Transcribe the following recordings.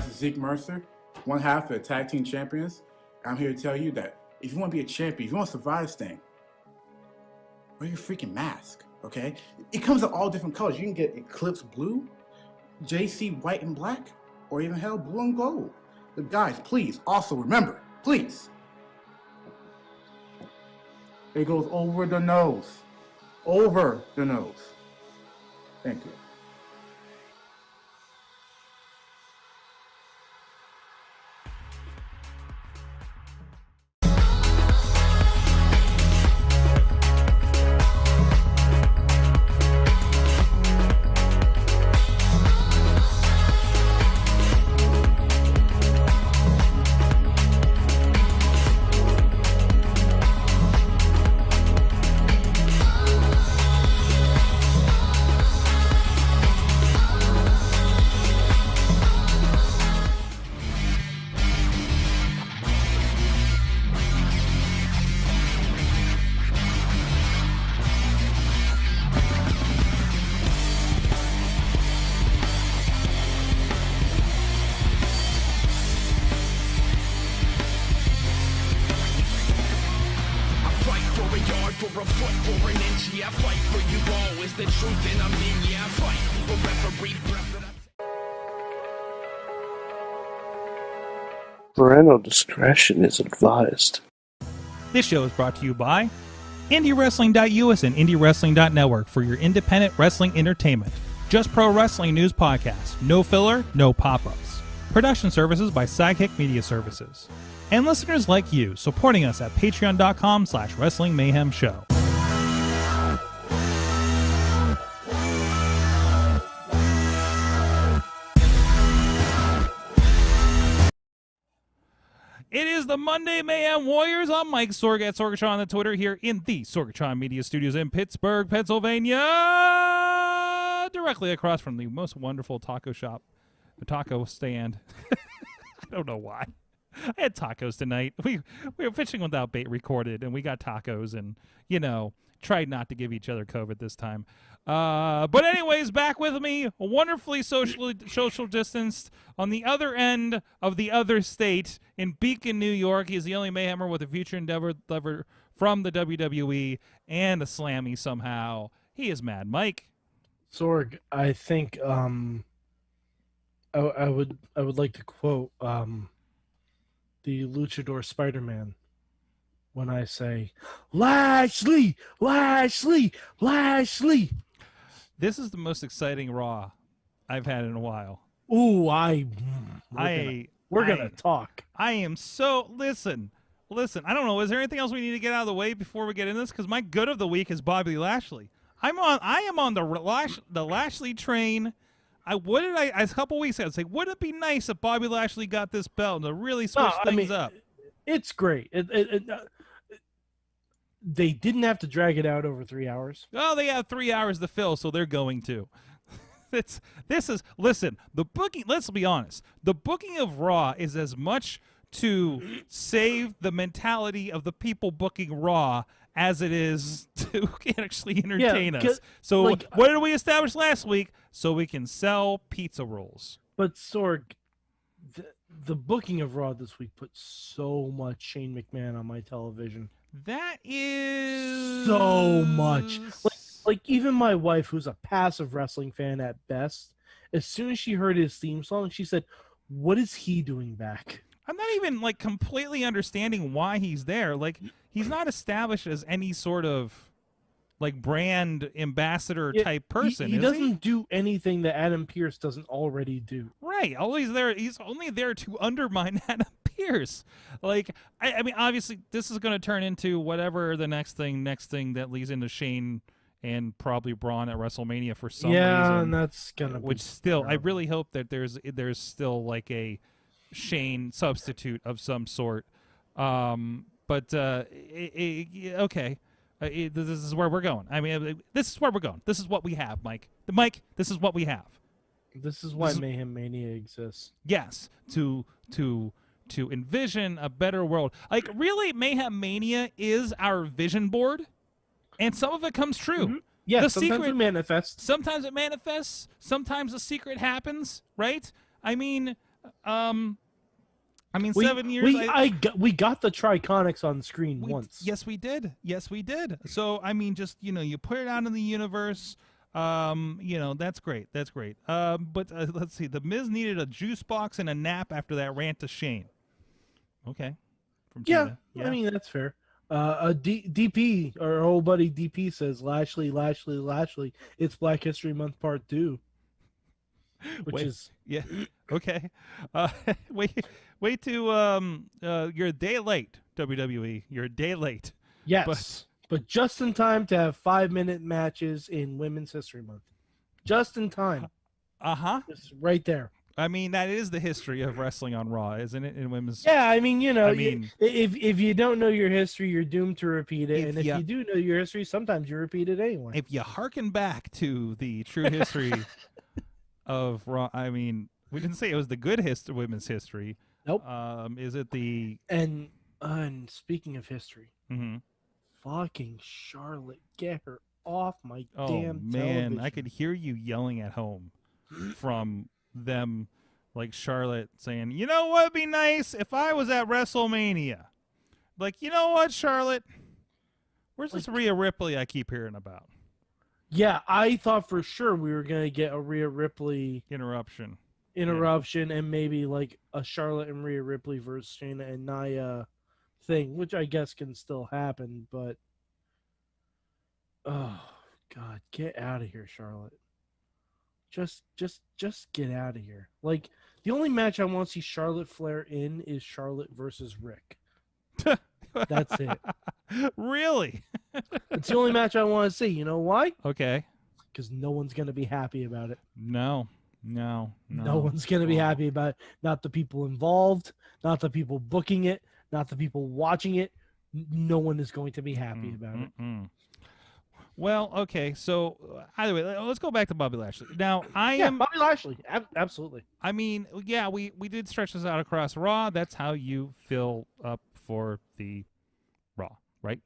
guys, it's Zeke Mercer, one half of the Tag Team Champions. I'm here to tell you that if you want to be a champion, if you want to survive this thing, wear your freaking mask, okay? It comes in all different colors. You can get Eclipse Blue, JC White and Black, or even hell, Blue and Gold. But guys, please, also remember, please, it goes over the nose. Over the nose. Thank you. Parental discretion is advised. This show is brought to you by IndieWrestling.us and IndieWrestling.network for your independent wrestling entertainment. Just Pro Wrestling News Podcast. No filler, no pop-ups. Production services by Sidekick Media Services. And listeners like you, supporting us at patreon.com/Wrestling Mayhem Show. It is the Monday Mayhem Warriors. I'm Mike Sorg at Sorgatron on the Twitter here in the Sorgatron Media Studios in Pittsburgh, Pennsylvania. Directly across from the most wonderful taco shop, the taco stand. I don't know why. I had tacos tonight. We were Fishing Without Bait recorded, and we got tacos and, tried not to give each other COVID this time. But anyways, back with me, wonderfully social distanced on the other end of the other state in Beacon, New York. He's the only Mayhemmer with a future endeavor from the WWE and a Slammy somehow. He is Mad Mike. Sorg, I think I would like to quote the Luchador Spider-Man when I say, Lashley, Lashley, Lashley. This is the most exciting Raw I've had in a while. Ooh, we're gonna talk. I am so listen. I don't know. Is there anything else we need to get out of the way before we get in this? Because my good of the week is Bobby Lashley. I am on the Lashley train. A couple weeks ago, I'd say, wouldn't it be nice if Bobby Lashley got this belt to really switch things up? It's great. They didn't have to drag it out over 3 hours. Oh, they have 3 hours to fill, so they're going to. Listen, the booking, let's be honest, the booking of Raw is as much to save the mentality of the people booking Raw as it is to actually entertain us. So what did we establish last week? So we can sell pizza rolls. But Sorg, the booking of Raw this week put so much Shane McMahon on my television. That is so much. Like even my wife, who's a passive wrestling fan at best, as soon as she heard his theme song, she said, "What is he doing back?" I'm not even completely understanding why he's there. He's not established as any sort of brand ambassador type person. He doesn't do anything that Adam Pearce doesn't already do. Right. He's only there to undermine Adam Pearce. I mean, obviously, this is going to turn into whatever the next thing that leads into Shane and probably Braun at WrestleMania for some reason. Yeah, and that's gonna be terrible. I really hope that there's still a Shane substitute of some sort. Okay. This is where we're going. I mean, this is where we're going. This is what we have, Mike. This is what we have. This is why Mayhem Mania exists. Yes, to envision a better world. Really, Mayhem Mania is our vision board, and some of it comes true. Mm-hmm. Yeah, sometimes it manifests. Sometimes it manifests. Sometimes a secret happens, right? I mean, I mean, 7 years. We got the Triconics on the screen once. Yes, we did. Yes, we did. So I mean, just you put it out in the universe. That's great. That's great. But let's see. The Miz needed a juice box and a nap after that rant to Shane. Okay. From Tina. I mean that's fair. DP, our old buddy DP says Lashley. It's Black History Month Part 2. Yeah. Okay. Wait to you're a day late, WWE. You're a day late. Yes. But just in time to have 5-minute matches in Women's History Month. Just in time. Just right there. I mean, that is the history of wrestling on Raw, isn't it? In women's. Yeah, I mean, if you don't know your history, you're doomed to repeat it. And if you do know your history, sometimes you repeat it anyway. If you hearken back to the true history of Raw, I mean, we didn't say it was the good women's history. Nope. Is it the and speaking of history, fucking Charlotte, get her off my damn television. Man, I could hear you yelling at home from them, like Charlotte saying, "You know what'd be nice if I was at WrestleMania." Like, you know what, Charlotte? Where's this Rhea Ripley I keep hearing about? Yeah, I thought for sure we were gonna get a Rhea Ripley interruption, and maybe like a Charlotte and Rhea Ripley versus Shayna and Nia thing, which I guess can still happen. But oh God, get out of here, Charlotte. Just get out of here. Like, the only match I want to see Charlotte Flair in is Charlotte versus Rick. That's it. Really? It's the only match I want to see. You know why? Okay. Because no one's going to be happy about it. No one's going to be happy about it. Not the people involved, not the people booking it, not the people watching it. No one is going to be happy about it. Well, okay, so either way, let's go back to Bobby Lashley. Now, Bobby Lashley, absolutely. I mean, yeah, we did stretch this out across Raw. That's how you fill up for the Raw, right?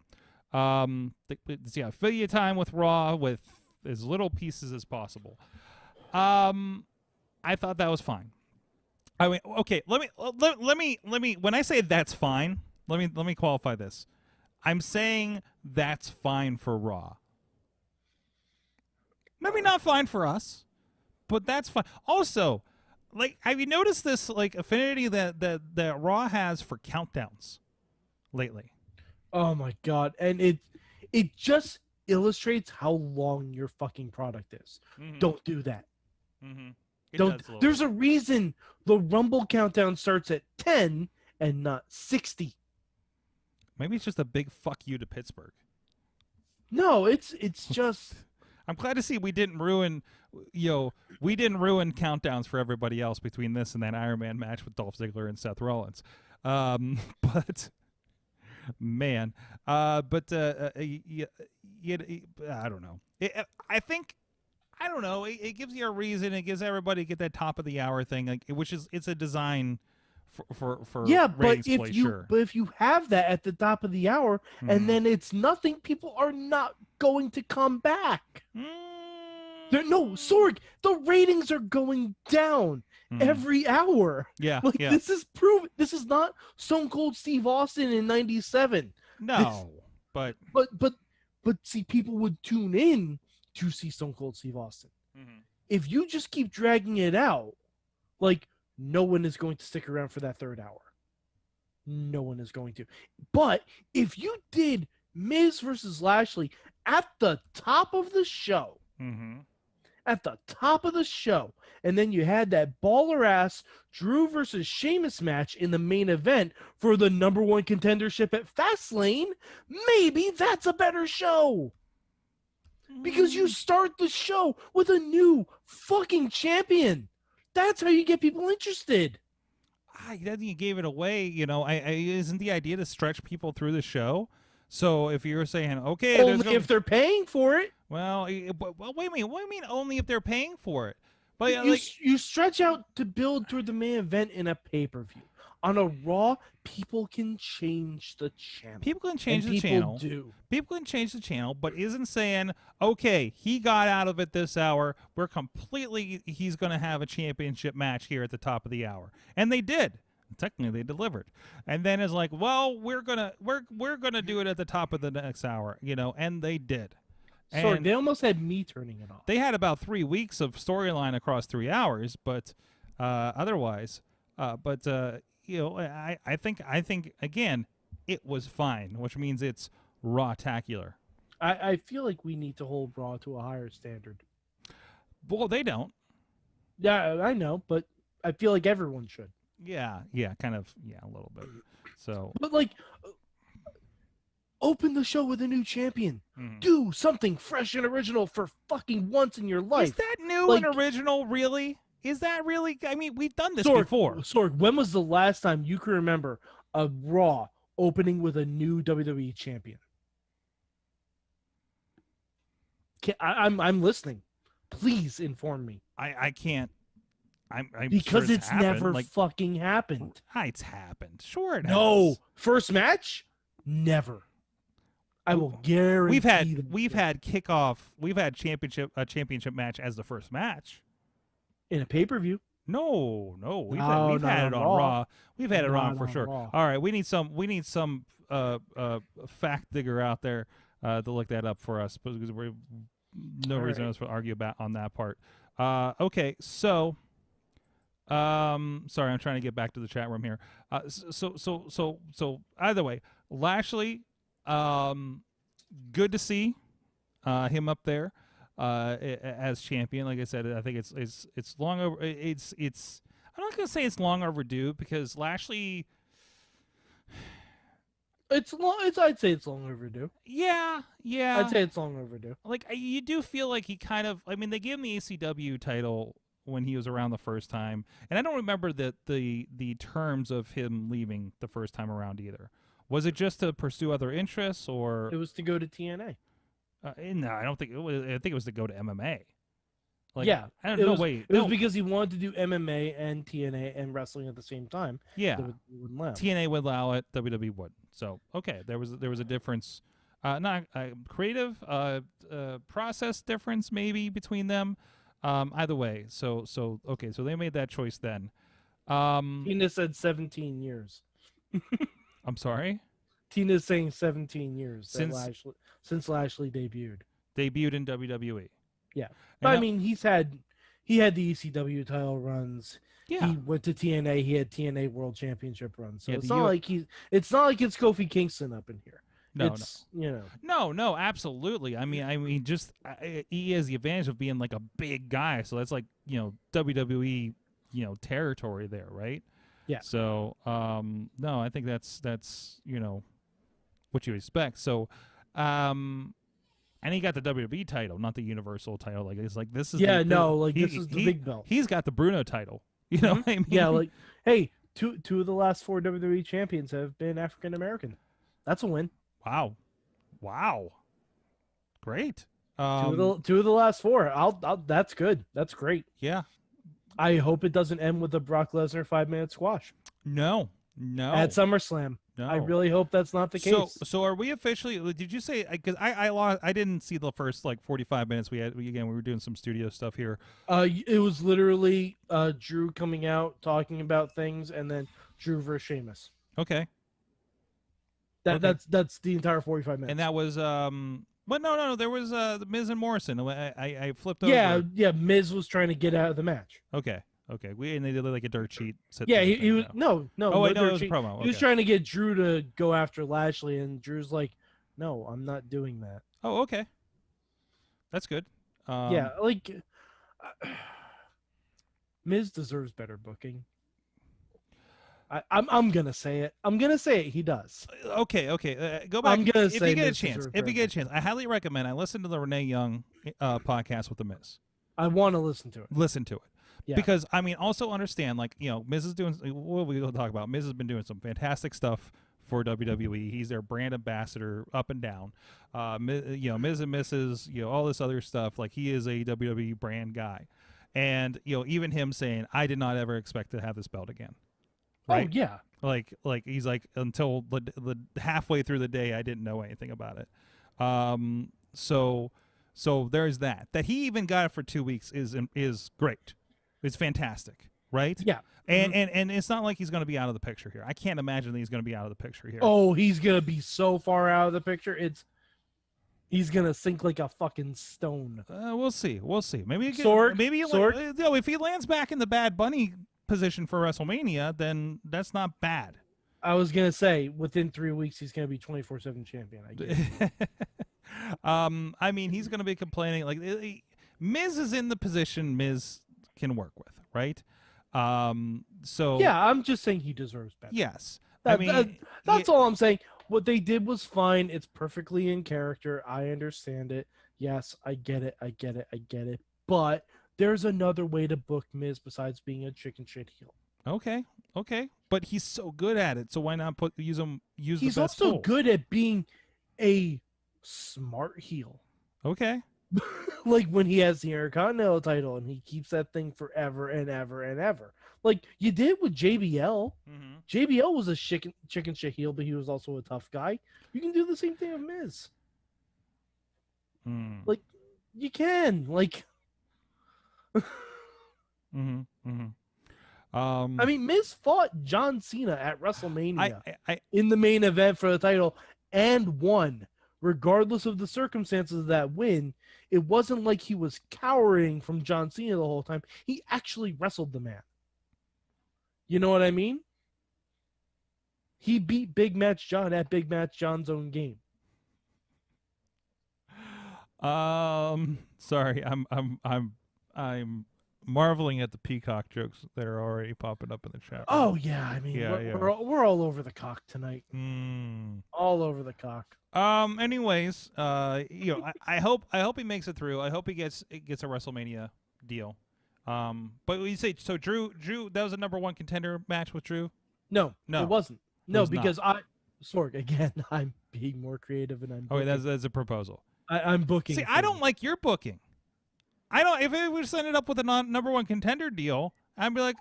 Fill your time with Raw with as little pieces as possible. I thought that was fine. I mean, okay, let me. When I say that's fine, let me qualify this. I'm saying that's fine for Raw. Maybe not fine for us, but that's fine. Also, like, have you noticed this like affinity that Raw has for countdowns lately? Oh my God! And it just illustrates how long your fucking product is. Don't do that. Don't. There's a reason the Rumble countdown starts at 10 and not 60. Maybe it's just a big fuck you to Pittsburgh. No, it's just. I'm glad to see we didn't ruin countdowns for everybody else between this and that Iron Man match with Dolph Ziggler and Seth Rollins. But man, I don't know. I don't know. It gives you a reason. It gives everybody to get that top of the hour thing, like, which is it's a design for ratings play, sure. But if you have that at the top of the hour and then it's nothing, people are not going to come back. No, Sorg, the ratings are going down every hour. Yeah, This is proven. This is not Stone Cold Steve Austin in '97. No, but see, people would tune in to see Stone Cold Steve Austin. If you just keep dragging it out, like, no one is going to stick around for that third hour. No one is going to. But if you did Miz versus Lashley at the top of the show, and then you had that baller-ass Drew versus Sheamus match in the main event for the #1 contendership at Fastlane, maybe that's a better show. Because you start the show with a new fucking champion. That's how you get people interested. Then you gave it away. Isn't the idea to stretch people through the show? So if you're saying, okay, only if they're paying for it. Well, wait a minute. What do you mean only if they're paying for it? But yeah, you stretch out to build toward the main event in a pay-per-view. On a Raw, people can change the channel. People can change the people channel. Do. People can change the channel, but isn't saying, okay, he got out of it this hour. He's going to have a championship match here at the top of the hour. And they did. Technically, they delivered. And then it's like, well, we're gonna do it at the top of the next hour, and they did. So they almost had me turning it off. They had about 3 weeks of storyline across 3 hours, but otherwise, I think again, it was fine, which means it's raw-tacular. I feel like we need to hold Raw to a higher standard. Well, they don't. Yeah, I know, but I feel like everyone should. Yeah, a little bit. So, but open the show with a new champion. Mm-hmm. Do something fresh and original for fucking once in your life. Is that new and original, really? Is that really? I mean, we've done this before. Sorg, when was the last time you can remember a Raw opening with a new WWE champion? I'm listening. Please inform me. I can't. I'm because sure it's never fucking happened. It's happened. Sure, it no has. First match, never. I will guarantee. We've had kickoff. We've had a championship match as the first match in a pay-per-view. No, we've had it on Raw. We've had it on for sure. Raw. All right, we need some fact digger out there to look that up for us because we're no reason else to argue about on that part. Okay, so. Sorry, I'm trying to get back to the chat room here. So either way, Lashley, good to see him up there as champion. Like I said, I think it's long over. It's I'm not gonna say it's long overdue because Lashley. It's long. I'd say it's long overdue. Yeah. I'd say it's long overdue. Like you do feel like he kind of. I mean, they gave him the ECW title when he was around the first time, and I don't remember the terms of him leaving the first time around either. Was it just to pursue other interests, or it was to go to TNA? No, I don't think it was. I think it was to go to MMA. Yeah, I don't know. It was because he wanted to do MMA and TNA and wrestling at the same time. Yeah, wouldn't allow. TNA would allow it. WWE would. So okay, there was a difference. Not a creative process difference maybe between them. Either way, so okay, so they made that choice then. Tina said 17 years. I'm sorry? Tina's saying 17 years since Lashley debuted. Debuted in WWE. Yeah. But I mean, he had the ECW title runs. Yeah. He went to TNA, he had TNA World Championship runs. So it's not like it's Kofi Kingston up in here. No, absolutely. I mean, just he has the advantage of being like a big guy, so that's like WWE territory there, right? Yeah. So no, I think that's what you expect. So and he got the WWE title, not the Universal title. Like this is this is the big belt. He's got the Bruno title. You know what I mean? Yeah, like hey, two of the last 4 WWE champions have been African American. That's a win. Wow. Great. Two of the last 4. I'll that's good. That's great. Yeah. I hope it doesn't end with the Brock Lesnar 5-minute squash. No. At SummerSlam. No. I really hope that's not the case. So are we officially? Did you say? Because I didn't see the first 45 minutes. We were doing some studio stuff here. It was literally Drew coming out talking about things, and then Drew versus Sheamus. Okay. That's the entire 45 minutes. And that was but no, there was the Miz and Morrison. I flipped over. Yeah. Miz was trying to get out of the match. Okay. And they did like a dirt sheet. Yeah, he was no. Oh wait, no, it was a promo. He was trying to get Drew to go after Lashley, and Drew's like, "No, I'm not doing that." Oh, okay. That's good. Yeah, Miz deserves better booking. I'm gonna say it. He does. Okay. Go back. I'm gonna say if you get a chance, I highly recommend. I listened to the Renee Young podcast with the Miz. I want to listen to it. Yeah. Because I mean, also understand, Miz is doing. What we will talk about. Miz has been doing some fantastic stuff for WWE. He's their brand ambassador up and down. Miz and Mrs. All this other stuff. Like he is a WWE brand guy, And even him saying, "I did not ever expect to have this belt again." Right? Oh yeah. Like he's like, until the halfway through the day, I didn't know anything about it. So there's that. That he even got it for 2 weeks is great. It's fantastic, right? Yeah. And it's not like he's going to be out of the picture here. I can't imagine that he's going to be out of the picture here. Oh, he's gonna be so far out of the picture. He's gonna sink like a fucking stone. We'll see. Maybe Sorg? if he lands back in the Bad Bunny position for WrestleMania, then that's not bad. I was gonna say within 3 weeks he's gonna be 24/7 champion. I guess. I mean, he's gonna be complaining like Miz is in the position Miz can work with, right? So yeah, I'm just saying he deserves better. Yes, that's all I'm saying. What they did was fine. It's perfectly in character. I understand it. Yes, I get it. But there's another way to book Miz besides being a chicken shit heel. Okay. But he's so good at it, so why not use the best He's also tool? good at being a smart heel. Okay. Like when he has the Intercontinental title and he keeps that thing forever and ever and ever. Like you did with JBL. Mm-hmm. JBL was a chicken shit heel, but he was also a tough guy. You can do the same thing with Miz. Like you can. Like I mean, Miz fought John Cena at WrestleMania in the main event for the title and won. Regardless of the circumstances of that win, it wasn't like he was cowering from John Cena the whole time. He actually wrestled the man. You know what I mean? He beat Big Match John at Big Match John's own game. Sorry, I'm marveling at the peacock jokes that are already popping up in the chat. Oh yeah, I mean, we're all over the cock tonight. All over the cock. Anyways, I hope he makes it through. I hope he gets a WrestleMania deal. But you say so, Drew, that was a #1 contender match with Drew. No, it wasn't. No, was because Sorg again. I'm being more creative and I'm. Booking. Okay, that's a proposal. I'm booking. See, I don't like your booking. I don't. If it was ended up with a #1 contender deal, I'd be like,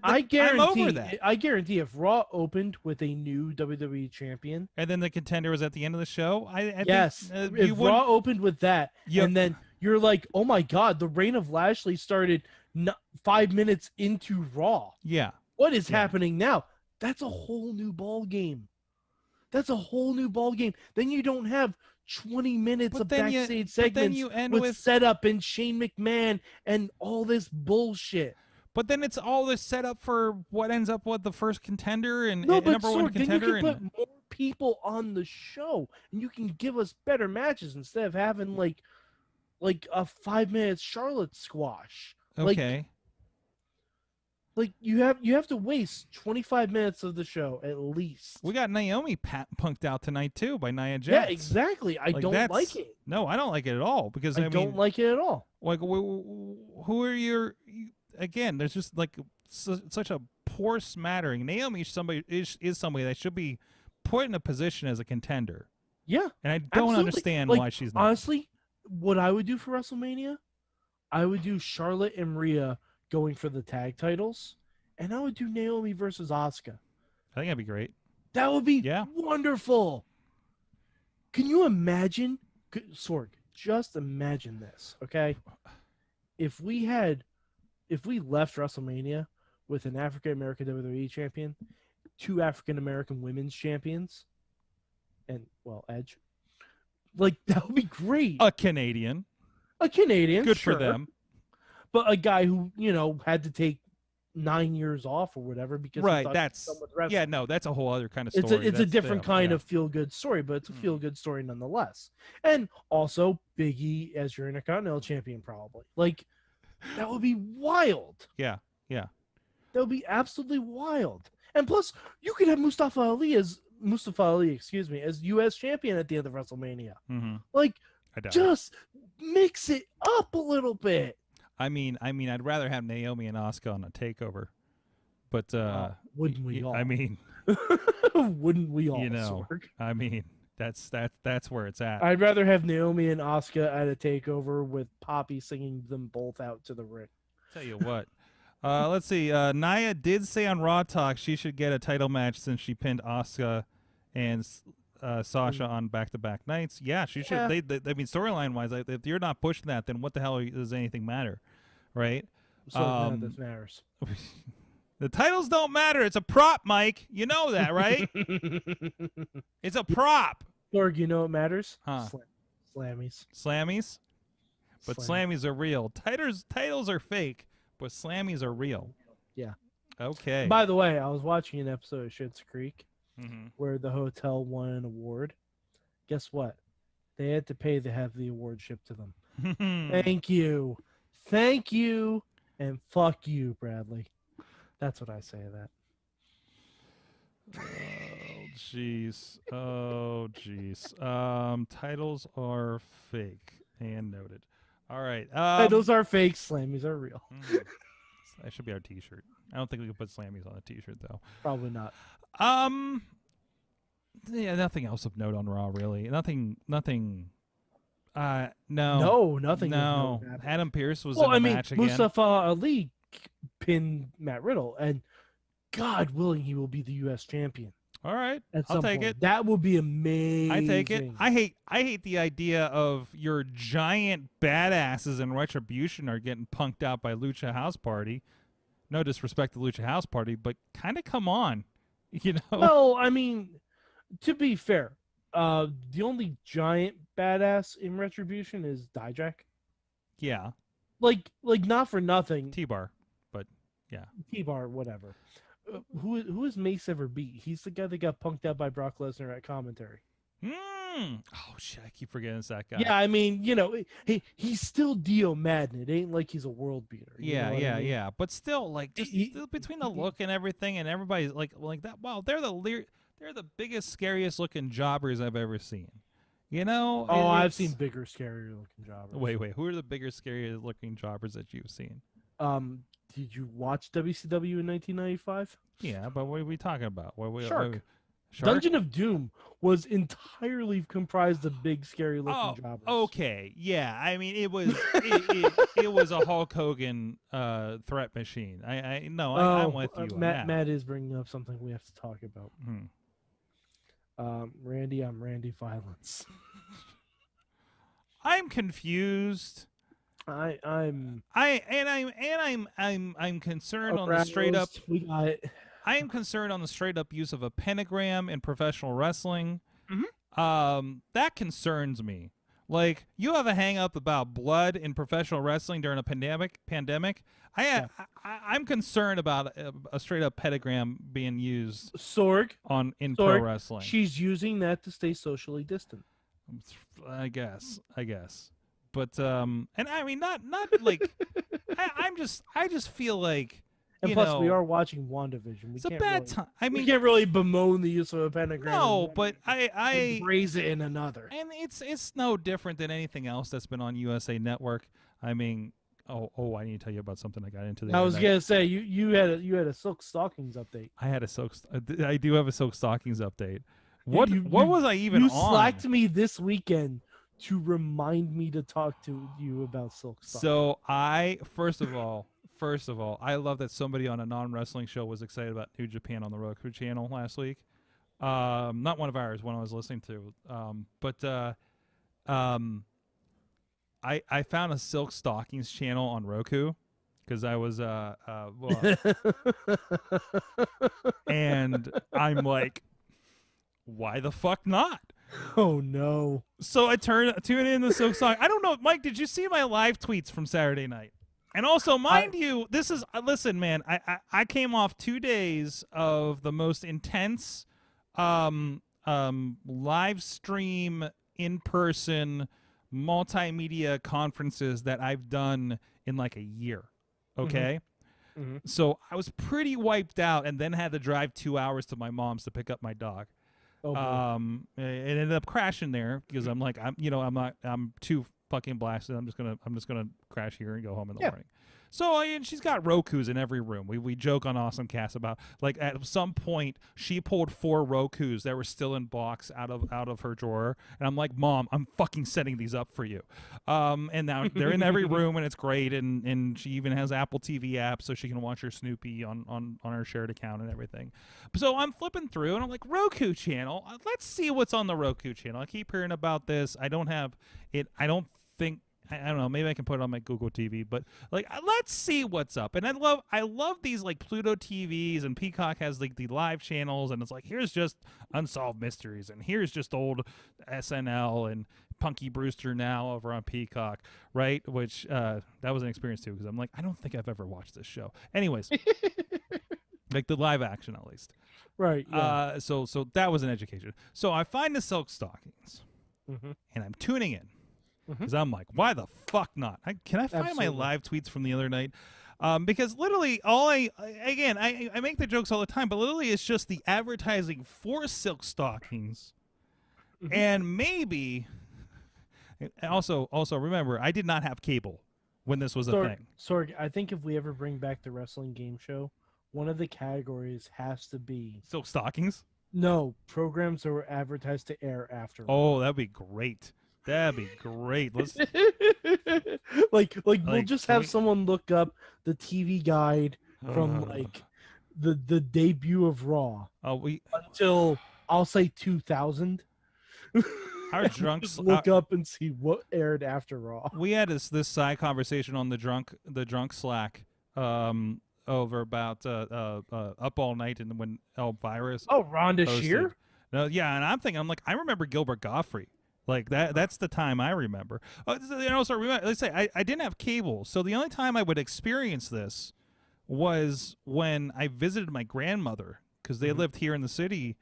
I guarantee. I'm over that. I guarantee if Raw opened with a new WWE champion, and then the contender was at the end of the show, yes, think, if Raw opened with that, and then you're like, oh my God, the reign of Lashley started 5 minutes into Raw. Yeah, what is happening now? That's a whole new ball game. Then you don't have 20 minutes of backstage segments with setup and Shane McMahon and all this bullshit. But then it's all this setup for what ends up with the first contender and #1 contender. Then you can put more people on the show, and you can give us better matches instead of having like a 5-minute Charlotte squash. Okay. Like you have to waste 25 minutes of the show at least. We got Naomi punked out tonight too by Nia Jax. Yeah, exactly. I don't like it. No, I don't like it at all because I don't like it at all. Like, who are your? Again, there's just like such a poor smattering. Naomi is somebody that should be put in a position as a contender. Yeah, and I don't understand why she's not. Honestly, what I would do for WrestleMania, I would do Charlotte and Rhea going for the tag titles, and I would do Naomi versus Asuka. I think that'd be great. That would be wonderful. Can you imagine, Sorg? Just imagine this, okay? If we left WrestleMania with an African American WWE champion, 2 African American women's champions, and Edge, like that would be great. A Canadian, good for them. But a guy who, had to take 9 years off or whatever because that's a whole other kind of story. It's a different kind of feel-good story, but it's a feel-good story nonetheless. And also Big E as your Intercontinental champion, probably. Like, that would be wild. Yeah. That would be absolutely wild. And plus, you could have Mustafa Ali as U.S. champion at the end of WrestleMania. Mm-hmm. Like, just mix it up a little bit. I mean, I'd rather have Naomi and Asuka on a takeover, but wouldn't we all? I mean, wouldn't we all? Sorg? I mean, that's where it's at. I'd rather have Naomi and Asuka at a takeover with Poppy singing them both out to the ring. Tell you what. Let's see. Nia did say on Raw Talk she should get a title match since she pinned Asuka and Sasha on back-to-back nights. Yeah, she should. Yeah. I mean, storyline-wise, if you're not pushing that, then what the hell does anything matter, right? So none of this matters. The titles don't matter. It's a prop, Mike. You know that, right? It's a prop. Sorg, you know what matters? Huh. Slammies. Slammies? But Slammies are real. Titles are fake, but Slammies are real. Yeah. Okay. By the way, I was watching an episode of Schitt's Creek Mm-hmm. where the hotel won an award. Guess what? They had to pay to have the award shipped to them. Thank you. Thank you. And fuck you, Bradley. That's what I say to that. Oh, jeez. Oh, jeez. Titles are fake and noted. All right. Titles are fake. Slammies are real. That should be our T-shirt. I don't think we can put Slammies on a T-shirt though. Probably not. Yeah, nothing else of note on Raw really. Nothing. No. No, nothing. No. Adam Pearce was well, in the match again. Mustafa Ali pinned Matt Riddle, and God willing, he will be the U.S. champion. All right, I'll take it. That will be amazing. I take it. I hate the idea of your giant badasses in Retribution are getting punked out by Lucha House Party. No disrespect to Lucha House Party, but kind of come on, you know. Well, I mean, to be fair, the only giant badass in Retribution is Dijak. Yeah. Like not for nothing. T-Bar, but yeah. T-Bar, whatever. Who has Mace ever beat? He's the guy that got punked out by Brock Lesnar at commentary. Oh shit! I keep forgetting it's that guy. Yeah, I mean, you know, he's still Dio Madden. It ain't like he's a world beater. Yeah. But still, like, just between the look and everything, and everybody's like that. Wow, they're the biggest, scariest looking jobbers I've ever seen. You know? Oh, I've seen bigger, scarier looking jobbers. Wait. Who are the bigger, scarier looking jobbers that you've seen? Did you watch WCW in 1995? Yeah, but what are we talking about? Shark. Shark? Dungeon of Doom was entirely comprised of big, scary looking jobbers. Okay, yeah. I mean, it was it was a Hulk Hogan threat machine. I'm with you. Matt is bringing up something we have to talk about. Randy on Randy violence. I'm confused. I'm concerned on the straight up. I am concerned on the straight up use of a pentagram in professional wrestling. That concerns me. Like, you have a hang up about blood in professional wrestling during a pandemic. I'm concerned about a straight up pentagram being used. Sorg in pro wrestling. She's using that to stay socially distant. I guess. But and I mean not like I just feel like, and plus we are watching WandaVision. It's a bad time. I mean, we can't really bemoan the use of a pentagram. No, but I raise it in another. And it's no different than anything else that's been on USA Network. I mean, I need to tell you about something I got into. I was gonna say you had a Silk Stalkings update. I do have a Silk Stalkings update. What was I even on? You slacked me this weekend to remind me to talk to you about Silk Stalkings. So first of all, I love that somebody on a non-wrestling show was excited about New Japan on the Roku channel last week. Not one of ours, one I was listening to. I found a Silk Stalkings channel on Roku because I was and I'm like, why the fuck not? Oh no! So I tune in the Silk Stalkings. I don't know, Mike. Did you see my live tweets from Saturday night? And also, mind you, this is listen, man. I came off 2 days of the most intense live stream in person multimedia conferences that I've done in like a year. Okay. So I was pretty wiped out, and then had to drive 2 hours to my mom's to pick up my dog. It ended up crashing there because I'm too fucking blasted. I'm just gonna crash here and go home in the morning. So and she's got Rokus in every room. We joke on Awesome Cast about like at some point she pulled 4 Rokus that were still in box out of her drawer, and I'm like, Mom, I'm fucking setting these up for you. And now they're in every room and it's great, and she even has Apple TV app so she can watch her Snoopy on her shared account and everything. So I'm flipping through and I'm like, Roku channel. Let's see what's on the Roku channel. I keep hearing about this. I don't have it. I don't know. Maybe I can put it on my Google TV, but like, let's see what's up. And I love these like Pluto TVs, and Peacock has like the live channels, and it's like here's just Unsolved Mysteries, and here's just old SNL and Punky Brewster now over on Peacock, right? Which that was an experience too, because I'm like, I don't think I've ever watched this show. Anyways, like the live action at least, right? Yeah. So that was an education. So I find the Silk Stalkings, and I'm tuning in. Because I'm like, why the fuck not? Can I find my live tweets from the other night? Because literally, all I make the jokes all the time, but literally it's just the advertising for Silk Stalkings, and maybe. Also remember, I did not have cable when this was a thing. Sorg, I think if we ever bring back the wrestling game show, one of the categories has to be Silk Stalkings. No, programs that were advertised to air after. Oh, that'd be great. That'd be great. Let's like we'll just have someone look up the TV guide from like the debut of Raw until I'll say 2000. Our drunks look up and see what aired after Raw. We had this side conversation on the drunk Slack over about Up All Night and when Elvira's Rhonda Shear. No, yeah, and I'm like, I remember Gilbert Gottfried. Like that's the time I remember. And also remember, let's say I didn't have cable, so the only time I would experience this was when I visited my grandmother, because they lived here in the city,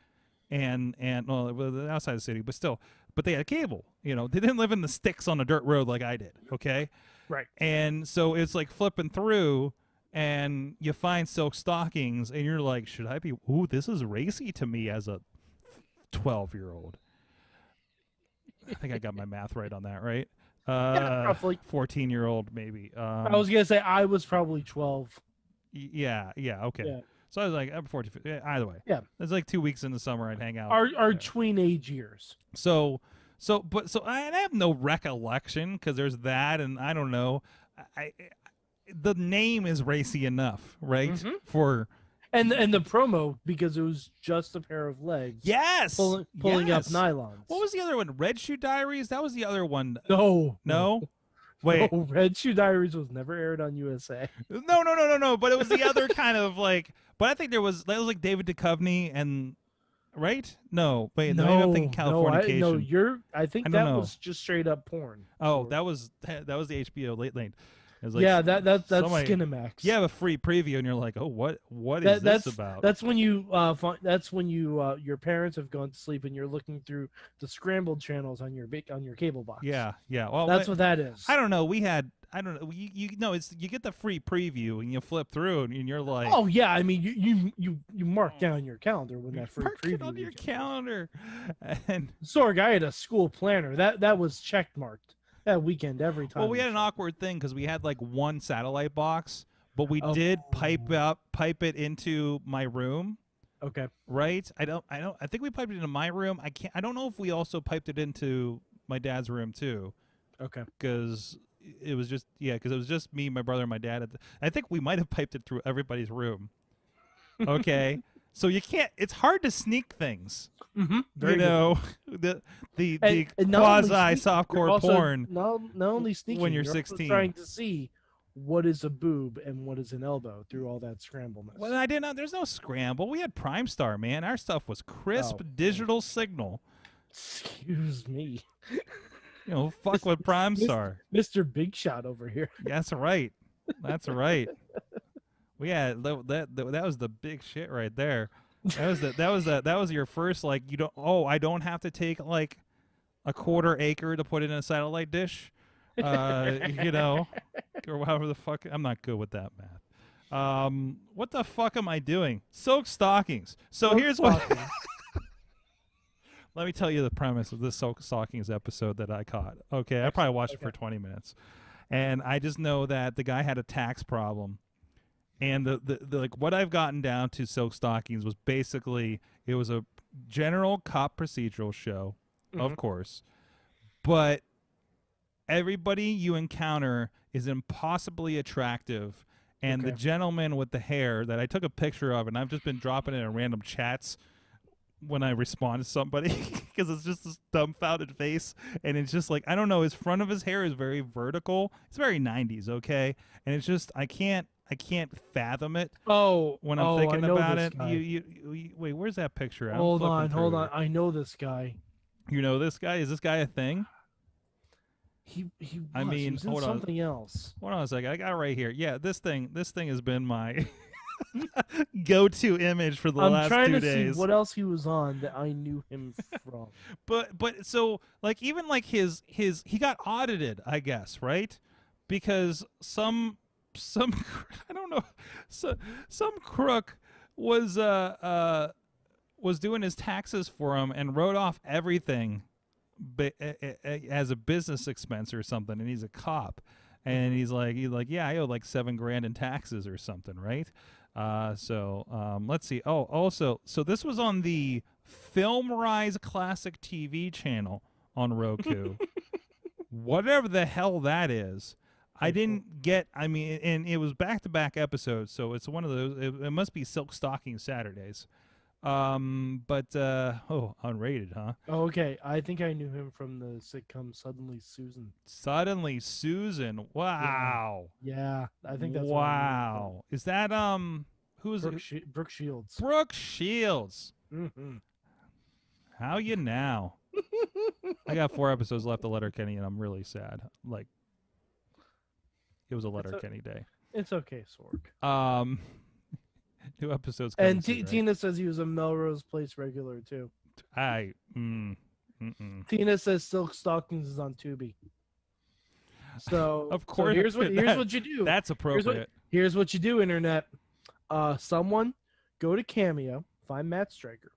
and well, outside the city, but they had cable. You know, they didn't live in the sticks on a dirt road like I did. Okay, right. And so it's like flipping through, and you find Silk Stalkings, and you're like, should I be? Ooh, this is racy to me as a 12-year-old. I think I got my math right on that, right? Yeah, roughly. 14-year-old, maybe. I was gonna say I was probably 12. Yeah, okay. Yeah. So I was like, I'm 14. Yeah, either way. Yeah. It's like 2 weeks in the summer I'd hang out. Our tween age years. So I have no recollection, because there's that, and I don't know. The name is racy enough, right? For. And the promo, because it was just a pair of legs. Yes. Pulling up nylons. What was the other one? Red Shoe Diaries? That was the other one. No. Wait. No, Red Shoe Diaries was never aired on USA. No. But it was the other kind of like. But I think that was like David Duchovny and. Right? No. Wait. No. I'm thinking Californication. I think that was just straight up porn. Oh, that was the HBO late lane. Like, yeah, that's Skinemax. You have a free preview, and you're like, oh, what is this about? That's when you your parents have gone to sleep, and you're looking through the scrambled channels on your cable box. Yeah. Well, that's what that is. I don't know. You get the free preview, and you flip through, and you're like, oh yeah. I mean, you mark down your calendar when that free preview. Mark it on your calendar. And Sorg, I had a school planner that was check marked. That weekend every time. Well, we had an awkward thing because we had like one satellite box, but we did pipe it into my room. Okay. Right? I think we piped it into my room. I don't know if we also piped it into my dad's room too. Okay. Because it was just me, my brother, and my dad. I think we might have piped it through everybody's room. Okay. So you can't. It's hard to sneak things. Very good. the quasi softcore porn. Not only sneaking when you're 16, trying to see what is a boob and what is an elbow through all that scrambleness. Well, I didn't know. There's no scramble. We had Prime Star, man. Our stuff was crisp digital signal. Excuse me. Fuck with Prime Star. Mr. Big Shot over here. That's right. We had that was the big shit right there. That was your first like I don't have to take like a quarter acre to put in a satellite dish, or however the fuck. I'm not good with that math. What the fuck am I doing? Silk Stalkings. So here's what. Let me tell you the premise of this Silk Stalkings episode that I caught. Okay, I probably watched it for 20 minutes. And I just know that the guy had a tax problem. And the like what I've gotten down to Silk Stalkings was basically it was a general cop procedural show, of course, but everybody you encounter is impossibly attractive, and the gentleman with the hair that I took a picture of, and I've just been dropping it in random chats when I respond to somebody because it's just this dumbfounded face, and it's just like I don't know, his front of his hair is very vertical. It's very 90s, okay, and it's just I can't fathom it. When I'm thinking about it, you wait. Where's that picture? Hold on. I know this guy. You know this guy? Is this guy a thing? He was in something else. Hold on a second. I got it right here. Yeah, this thing has been my go-to image for the last 2 days. I'm trying to see what else he was on that I knew him from. But so like even like his he got audited, I guess, right? Because some I don't know, some crook was doing his taxes for him and wrote off everything as a business expense or something, and he's a cop, and he's like yeah, I owe like $7,000 in taxes or something, right? So let's see. Oh, also, so this was on the FilmRise Classic TV channel on Roku. Whatever the hell that is. I didn't get, I mean, and it was back-to-back episodes, so it's one of those, it must be Silk Stalking Saturdays. But unrated, huh? Oh, okay. I think I knew him from the sitcom Suddenly Susan. Suddenly Susan. Wow. Yeah, I think that's wow. Is that, who is it? Brooke Shields. Brooke Shields. How you now? I got 4 episodes left of Letterkenny, and I'm really sad. Like, it was a Letterkenny day. It's okay, Sorg. New episodes. And Tina says he was a Melrose Place regular too. Tina says Silk Stalkings is on Tubi. So of course, so here's what you do. That's appropriate. Here's what you do, Internet. Someone go to Cameo, find Matt Stryker,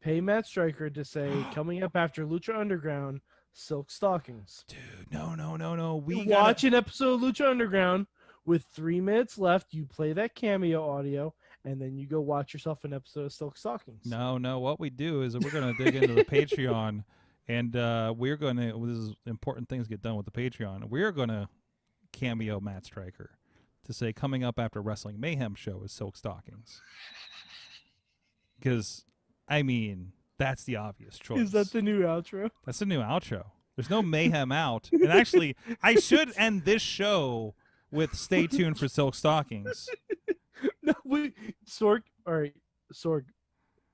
pay Matt Stryker to say coming up after Lucha Underground. Silk Stalkings. Dude, no. We watch an episode of Lucha Underground with 3 minutes left. You play that Cameo audio, and then you go watch yourself an episode of Silk Stalkings. No. What we do is we're going to dig into the Patreon, and we're going to, this is important things get done with the Patreon. We're going to Cameo Matt Stryker to say coming up after Wrestling Mayhem show is Silk Stalkings. Because, I mean... That's the obvious choice. Is that the new outro? That's the new outro. There's no Mayhem out. And actually, I should end this show with stay tuned for Silk Stalkings. No, Sorg, all right, Sorg,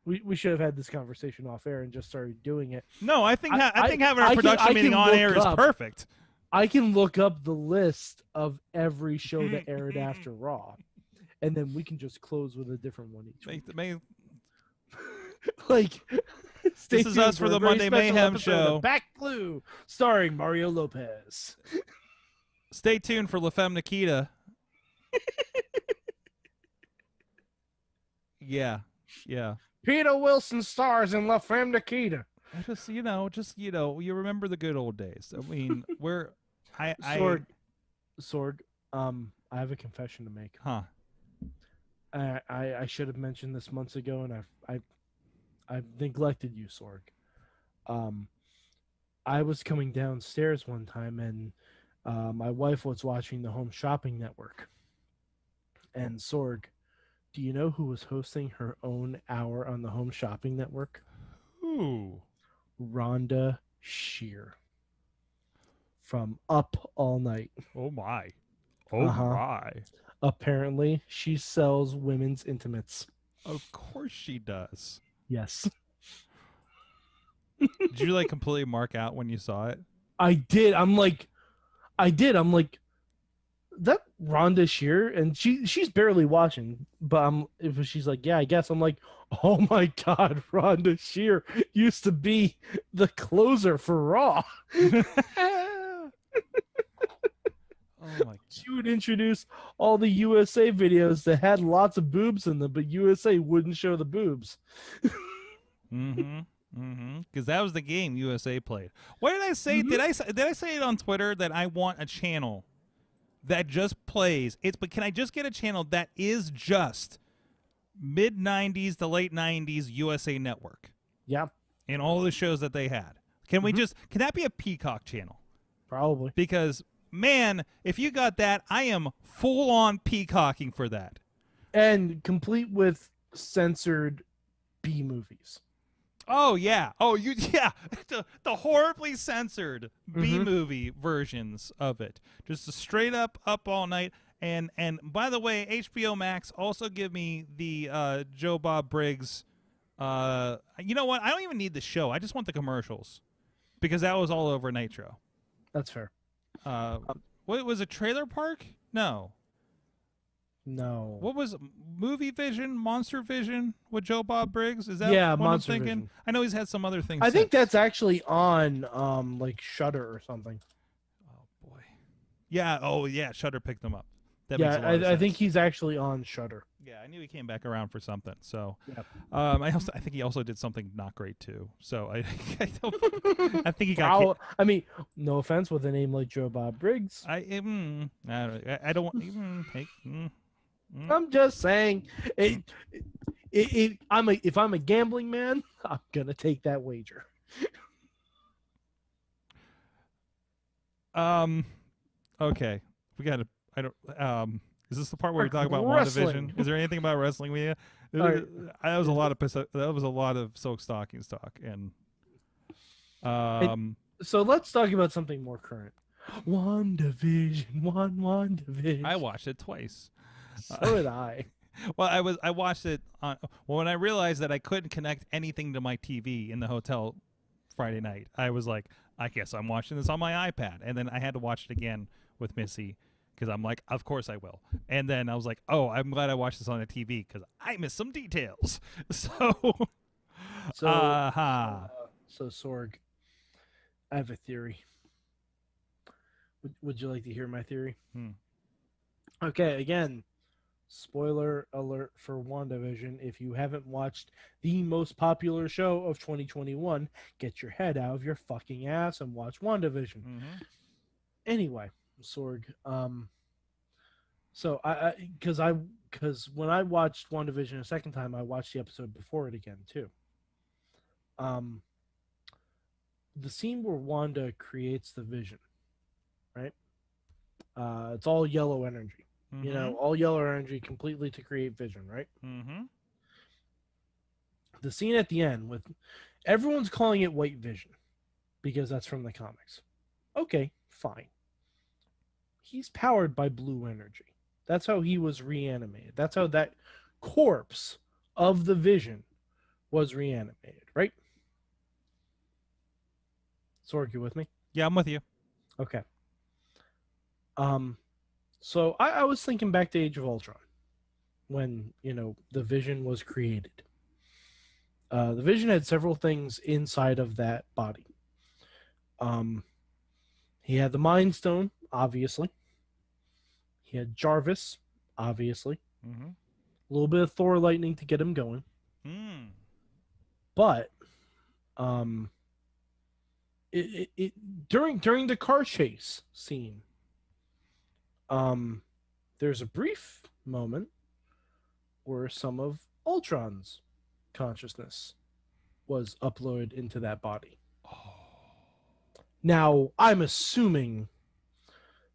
we should have had this conversation off air and just started doing it. No, I think having a production meeting on air is perfect. I can look up the list of every show that aired after Raw, and then we can just close with a different one each week. Like, this is us for the Monday Mayhem show. Back Blue, starring Mario Lopez. Stay tuned for La Femme Nikita. Yeah. Peter Wilson stars in La Femme Nikita. Just you remember the good old days. I mean, Sorg, I have a confession to make. Huh. I should have mentioned this months ago, and I've neglected you, Sorg. I was coming downstairs one time, and my wife was watching the Home Shopping Network. And Sorg, do you know who was hosting her own hour on the Home Shopping Network? Who? Rhonda Shear from Up All Night. Oh my. My. Apparently, she sells women's intimates. Of course she does. Yes. Did you like completely mark out when you saw it? I did. I'm like, that Rhonda Shear, and she's barely watching, but if she's like, yeah, I guess, I'm like, oh my God, Rhonda Shear used to be the closer for Raw. Oh my! She would introduce all the USA videos that had lots of boobs in them, but USA wouldn't show the boobs. Mm-hmm. Because that was the game USA played. What did I say? Did I say it on Twitter that I want a channel that just plays it? But can I just get a channel that is just mid 90s to late 90s USA Network? Yeah. And all the shows that they had. Can we just? Can that be a Peacock channel? Probably. Because man, if you got that, I am full on peacocking for that. And complete with censored B movies. Oh yeah. Oh yeah. The horribly censored B movie versions of it. Just a straight up all night. And by the way, HBO Max also give me the Joe Bob Briggs. You know what? I don't even need the show. I just want the commercials because that was all over Nitro. That's fair. What was it? Trailer Park? No. What was Movie Vision, Monster Vision with Joe Bob Briggs? Is that what Monster I'm thinking? Vision. I know he's had some other things. I think that's actually on like Shudder or something. Oh boy. Yeah. Oh yeah. Shudder picked them up. That yeah, makes a lot of I sense. think he's actually on Shudder. Yeah, I knew he came back around for something. So, Yep. I think he also did something not great too. So I think he got. I mean, no offense with a name like Joe Bob Briggs. I don't even take. I'm just saying, if I'm a gambling man, I'm gonna take that wager. Okay, we got to. I don't. Is this the part where we talk about Wrestling. WandaVision? Is there anything about wrestling we? Right. That was a lot of Silk Stalkings talk, and so let's talk about something more current. WandaVision. I watched it twice. So did I. Well, I watched it when I realized that I couldn't connect anything to my TV in the hotel Friday night. I was like, I guess I'm watching this on my iPad, and then I had to watch it again with Missy. Because I'm like, of course I will. And then I was like, oh, I'm glad I watched this on the TV because I missed some details. So Sorg, I have a theory. Would you like to hear my theory? Okay, again, spoiler alert for WandaVision. If you haven't watched the most popular show of 2021, get your head out of your fucking ass and watch WandaVision. Anyway, Sorg, so because when I watched WandaVision a second time, I watched the episode before it again too. The scene where Wanda creates the Vision, right? It's all yellow energy, you know, all yellow energy completely to create Vision, right? The scene at the end with everyone's calling it White Vision because that's from the comics. Okay, fine. He's powered by blue energy. That's how he was reanimated. That's how that corpse of the Vision was reanimated, right? Sorg, you with me? Yeah, I'm with you. Okay. So I was thinking back to Age of Ultron when, you know, the Vision was created. The Vision had several things inside of that body. He had the Mind Stone, obviously. He had Jarvis, obviously. A little bit of Thor lightning to get him going. But during the car chase scene, there's a brief moment where some of Ultron's consciousness was uploaded into that body. Now, I'm assuming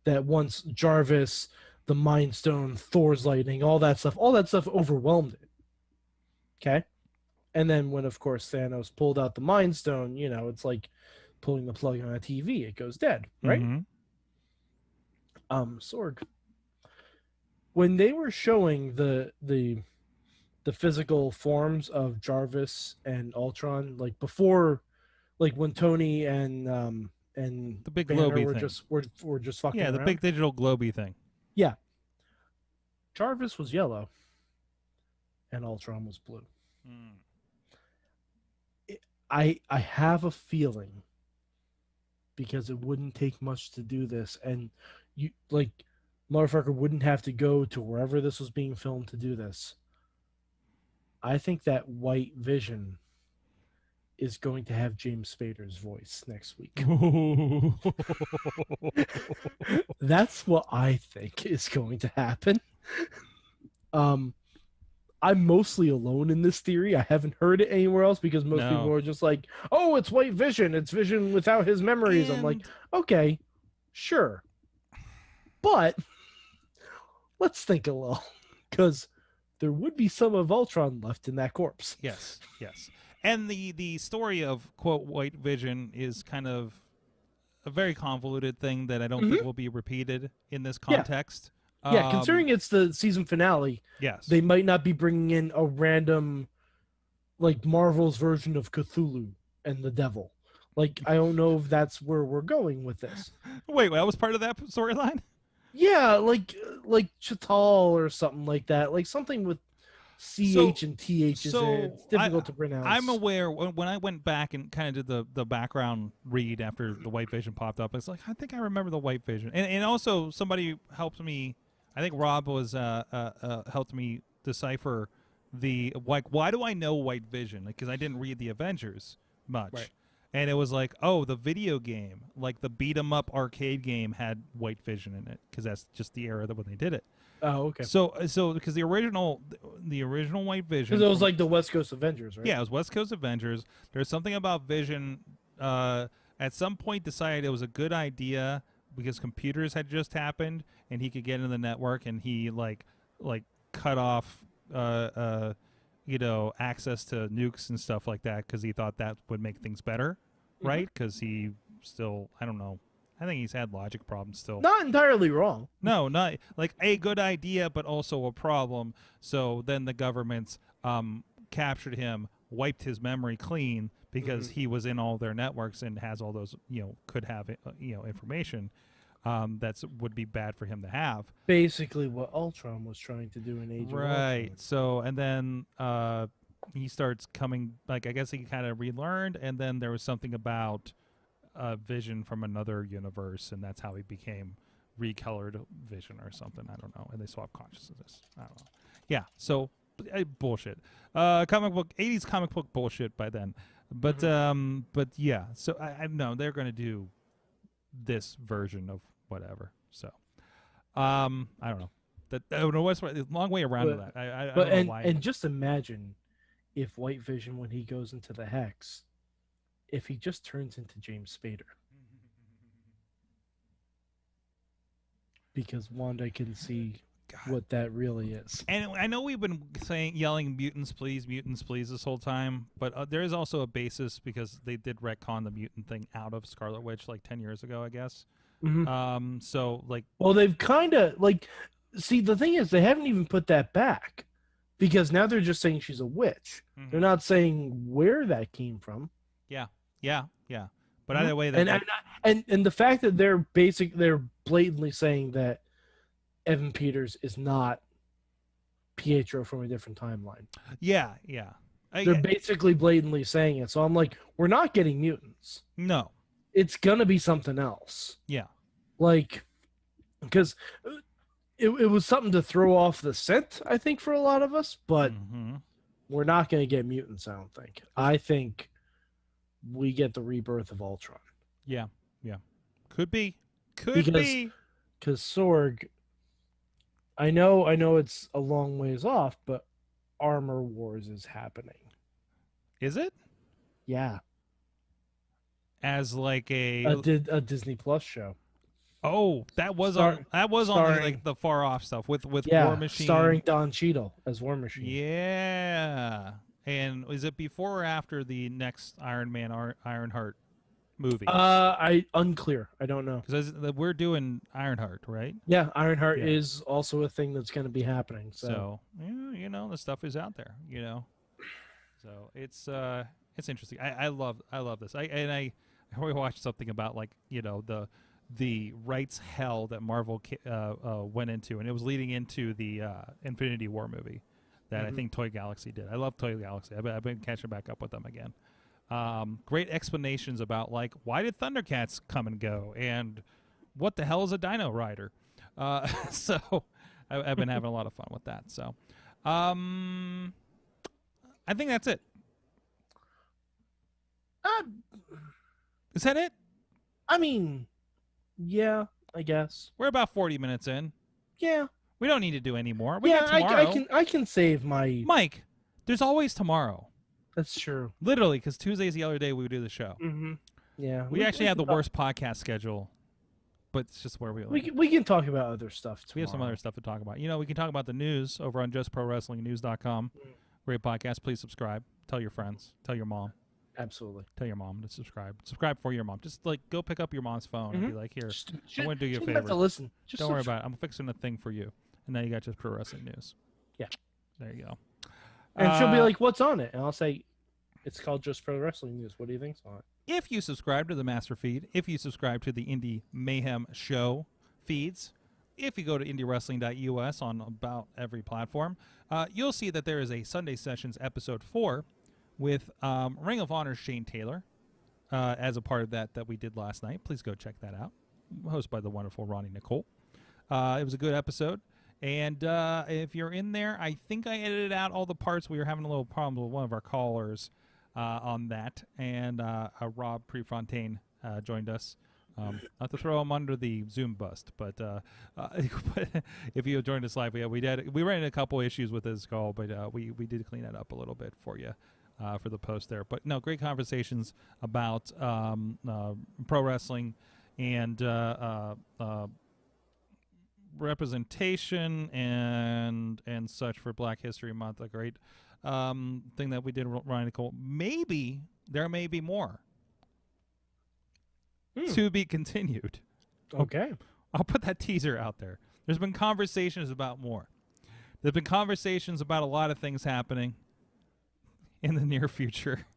that once Jarvis, the Mind Stone, Thor's lightning, all that stuff overwhelmed it. Okay? And then when, of course, Thanos pulled out the Mind Stone, you know, it's like pulling the plug on a TV. It goes dead, right? Sorg, when they were showing the physical forms of Jarvis and Ultron, like before, like when Tony and the big Banner globy were thing. were just fucking the around. big digital globy thing. Yeah. Jarvis was yellow and Ultron was blue. I have a feeling, because it wouldn't take much to do this, and you like motherfucker wouldn't have to go to wherever this was being filmed to do this. I think that White Vision is going to have James Spader's voice next week. That's what I think is going to happen. I'm mostly alone in this theory. I haven't heard it anywhere else because most people are just like, oh, it's White Vision. It's Vision without his memories. I'm like, okay, sure. But let's think a little, because there would be some of Ultron left in that corpse. Yes. And the story of, quote, White Vision is kind of a very convoluted thing that I don't think will be repeated in this context. Yeah, considering it's the season finale, they might not be bringing in a random, like, Marvel's version of Cthulhu and the devil. Like, I don't know if that's where we're going with this. Wait, that was part of that storyline? Yeah, like Chital or something like that. Like, something with CH and THs in it. It's difficult to pronounce. I'm aware, when I went back and kind of did the background read after the White Vision popped up, it's like, I think I remember the White Vision. And also, somebody helped me. I think Rob was helped me decipher the, like, why do I know White Vision? Because I didn't read the Avengers much. Right. And it was like, oh, the video game, like the beat 'em up arcade game, had White Vision in it, because that's just the era that when they did it. Oh, okay. So because the original White Vision, because it was like the West Coast Avengers, right? Yeah, it was West Coast Avengers. There's something about Vision. At some point, decided it was a good idea because computers had just happened and he could get into the network, and he like cut off access to nukes and stuff like that because he thought that would make things better, right? Because he still, I don't know, I think he's had logic problems still. Not entirely wrong. No, not like a good idea, but also a problem. So then the governments captured him, wiped his memory clean because he was in all their networks and has all those, could have, information that would be bad for him to have. Basically what Ultron was trying to do in Age of Ultron. Right. So, and then he starts coming, like, I guess he kind of relearned, and then there was something about Vision from another universe, and that's how he became recolored Vision or something. I don't know. And they swapped consciousness. I don't know. Yeah. So bullshit. 80s comic book bullshit by then. But yeah. So I know they're going to do this version of whatever. So I don't know. I don't know what's a long way around to that. I don't know why. And just imagine if White Vision, when he goes into the Hex, if he just turns into James Spader. Because Wanda can see what that really is. And I know we've been yelling mutants please this whole time, but there is also a basis because they did retcon the mutant thing out of Scarlet Witch like 10 years ago, I guess. So like, well, they've kind of like, see, the thing is they haven't even put that back because now they're just saying she's a witch. They're not saying where that came from. Yeah. But either way, and the fact that they're blatantly saying that Evan Peters is not Pietro from a different timeline. Yeah. They're basically blatantly saying it. So I'm like, we're not getting mutants. No. It's gonna be something else. Yeah. Like, because it was something to throw off the scent, I think, for a lot of us, but we're not gonna get mutants, I don't think. I think we get the rebirth of Ultron. Yeah. Could be. Because Sorg, I know it's a long ways off, but Armor Wars is happening. Is it? Yeah. As like a Disney Plus show. Oh, that was on like the far off stuff with War Machine, starring Don Cheadle as War Machine. Yeah. And is it before or after the next Iron Man Ironheart movie? I unclear. I don't know. Because we're doing Ironheart, right? Yeah, Ironheart is also a thing that's going to be happening. So yeah, the stuff is out there. So it's interesting. I love this. I watched something about like the rights hell that Marvel went into, and it was leading into the Infinity War movie that I think Toy Galaxy did. I love Toy Galaxy. I've been catching back up with them again. Great explanations about like why did Thundercats come and go, and what the hell is a Dino Rider? So I've been having a lot of fun with that. So I think that's it. Is that it? I mean, yeah, I guess. We're about 40 minutes in. Yeah. We don't need to do any more. We got tomorrow. I can save my... Mike, there's always tomorrow. That's true. Literally, because Tuesday's the other day we do the show. Mm-hmm. Yeah. We actually have the worst podcast schedule, but it's just where we live. We can talk about other stuff tomorrow. We have some other stuff to talk about. We can talk about the news over on justprowrestlingnews.com. Great podcast. Please subscribe. Tell your friends. Tell your mom. Absolutely. Tell your mom to subscribe. Subscribe for your mom. Just go pick up your mom's phone and be like, here, I want to do you a favor. To listen. Don't worry about it. I'm fixing a thing for you. And now you got Just Pro Wrestling News. Yeah. There you go. And she'll be like, what's on it? And I'll say, it's called Just Pro Wrestling News. What do you think's on it? If you subscribe to the master feed, if you subscribe to the Indie Mayhem show feeds, if you go to indiewrestling.us on about every platform, you'll see that there is a Sunday Sessions episode 4 with Ring of Honor's Shane Taylor as a part of that we did last night. Please go check that out. Hosted by the wonderful Ronnie Nicole. It was a good episode. And if you're in there, I think I edited out all the parts. We were having a little problem with one of our callers on that. And Rob Prefontaine joined us. Not to throw him under the Zoom bust, but if you joined us live, we ran into a couple issues with his call, but we did clean that up a little bit for you for the post there. But no, great conversations about pro wrestling and representation and such for Black History Month. A great thing that we did, Ryan Nicole. Maybe there may be more. To be continued. Okay. I'll put that teaser out there. There's been conversations about more. There's been conversations about a lot of things happening in the near future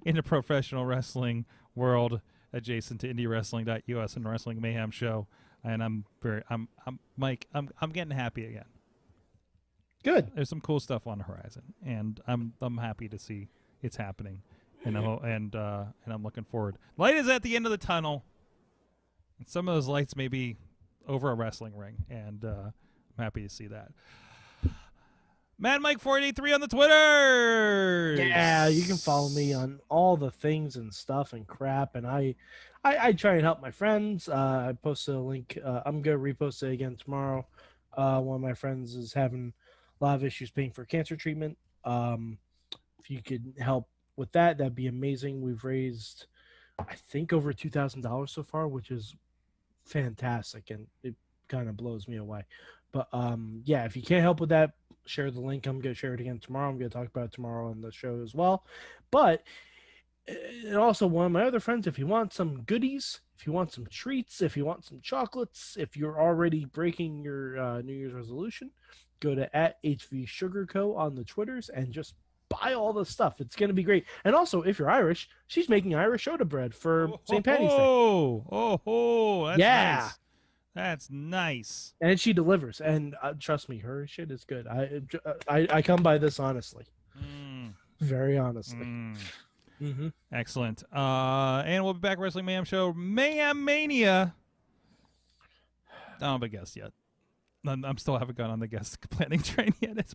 in the professional wrestling world adjacent to indiewrestling.us and Wrestling Mayhem show. And I'm Mike, I'm getting happy again. Good. There's some cool stuff on the horizon, and I'm happy to see it's happening. And I'm looking forward. Light is at the end of the tunnel. And some of those lights may be over a wrestling ring, and I'm happy to see that. Mad Mike 483 on the Twitter. Yeah, you can follow me on all the things and stuff and crap. And I try and help my friends. I posted a link. I'm gonna repost it again tomorrow. One of my friends is having a lot of issues paying for cancer treatment. If you could help with that, that'd be amazing. We've raised, I think, over $2,000 so far, which is fantastic, and it kind of blows me away. But yeah, if you can't help with that, share the link. I'm going to share it again tomorrow. I'm going to talk about it tomorrow on the show as well. But and also, one of my other friends, if you want some goodies, if you want some treats, if you want some chocolates, if you're already breaking your New Year's resolution, go to @HVSugarCo on the Twitters and just buy all the stuff. It's going to be great. And also, if you're Irish, she's making Irish soda bread for St. Patty's Day. That's nice. That's nice. And she delivers. And trust me, her shit is good. I come by this honestly. Very honestly. Mm-hmm. Excellent. And we'll be back, Wrestling Mayhem Show, Mayhem Mania. I don't have a guest yet. I'm still haven't gone on the guest planning train yet. It's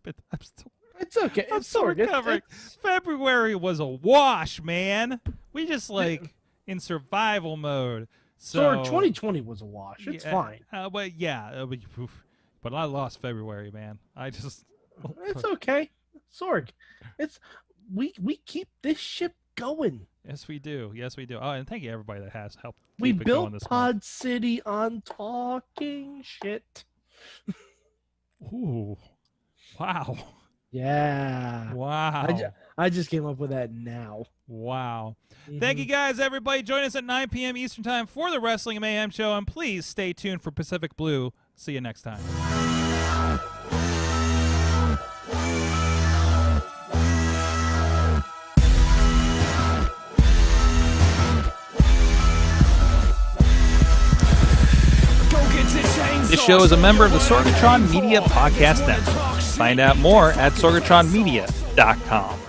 okay. I'm still recovering. February was a wash, man. We just in survival mode. So 2020 was a wash. It's fine. But I lost February, man. It's okay, Sorg. We keep this ship going. Yes, we do. Oh, and thank you everybody that has helped. We keep it built going this Pod month. City on talking shit. Ooh, wow. Yeah. Wow. I just came up with that now. Wow. Thank you guys, everybody. Join us at 9 p.m. Eastern Time for the Wrestling Mayhem Show, and please stay tuned for Pacific Blue. See you next time. This show is a member of the Sorgatron Media Podcast Network. Find out more at sorgatronmedia.com.